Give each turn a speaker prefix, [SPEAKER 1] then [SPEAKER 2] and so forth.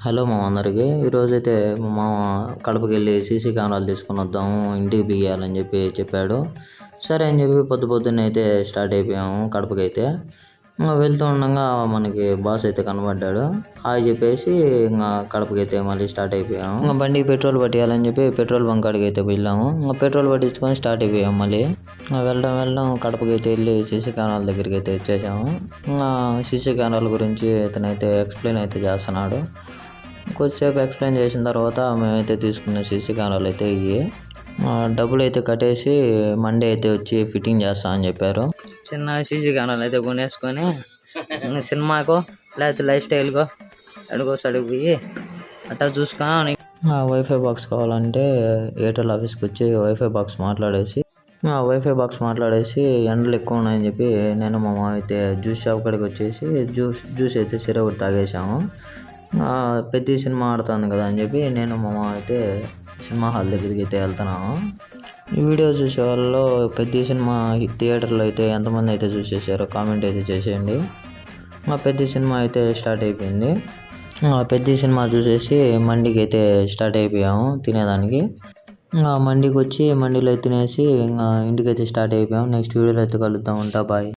[SPEAKER 1] Hello మా అందరికి ఈరోజైతే మా మామ కడపకి వెళ్ళి సీసీ కెమెరాలు తీసుకొని వద్దాము, ఇంటికి బిగియాలని చెప్పాడు. సరే అని చెప్పి పొద్దున్నే అయితే స్టార్ట్ అయిపోయాము కడపకి అయితే. వెళ్తూ ఉండగా మనకి బాస్ అయితే కనబడ్డాడు. హాయ్ చెప్పేసి ఇంకా కడపకి అయితే మళ్ళీ స్టార్ట్ అయిపోయాము. ఇంకా బండికి పెట్రోల్ పట్టియాలని చెప్పి పెట్రోల్ బంక్ కాడికి అయితే వెళ్ళాము. ఇంకా పెట్రోల్ పట్టించుకొని స్టార్ట్ అయిపోయాము. మళ్ళీ వెళ్ళడం కడపకి అయితే వెళ్ళి సీసీ కెమెరాల దగ్గరికి అయితే వచ్చేసాము. ఇంకా సీసీ కెమెరాల గురించి ఇతనైతే ఎక్స్ప్లెయిన్ అయితే చేస్తున్నాడు. కొద్దిసేపు ఎక్స్ప్లెయిన్ చేసిన తర్వాత మేమైతే తీసుకున్న సీసీ కెమెరాలు అయితే ఇవి డబ్బులు అయితే కట్టేసి మండే అయితే వచ్చి ఫిట్టింగ్ చేస్తామని చెప్పారు. చిన్న సీసీ కెమెరాలు అయితే కొనేసుకొని సినిమాకో లేకపోతే లైఫ్ స్టైల్కో అడుగు పోయి అట్టా చూసుకొని వైఫై బాక్స్ కావాలంటే ఎయిర్టెల్ ఆఫీస్కి వచ్చి వైఫై బాక్స్ మాట్లాడేసి ఎండలు ఎక్కువ ఉన్నాయని చెప్పి నేను మా మామ అయితే జ్యూస్ షాప్ కాడికి వచ్చేసి జ్యూస్ అయితే ఒకటి తాగేసాము. పెద్ద సినిమా ఆడుతుంది కదా అని చెప్పి నేను మా మామ అయితే సినిమా హాల్ దగ్గరికి అయితే వెళ్తున్నాము. ఈ వీడియో చూసే వాళ్ళలో పెద్ద సినిమా థియేటర్లో అయితే ఎంతమంది అయితే చూసేసారో కామెంట్ అయితే చేసేయండి. మా పెద్ద సినిమా అయితే స్టార్ట్ అయిపోయింది. పెద్ద సినిమా చూసేసి మండికి అయితే స్టార్ట్ అయిపోయాము తినేదానికి. మండికి వచ్చి మండిలో తినేసి ఇంకా ఇంటికి అయితే స్టార్ట్ అయిపోయాము. నెక్స్ట్ వీడియోలో అయితే కలుద్దాం. బాయ్.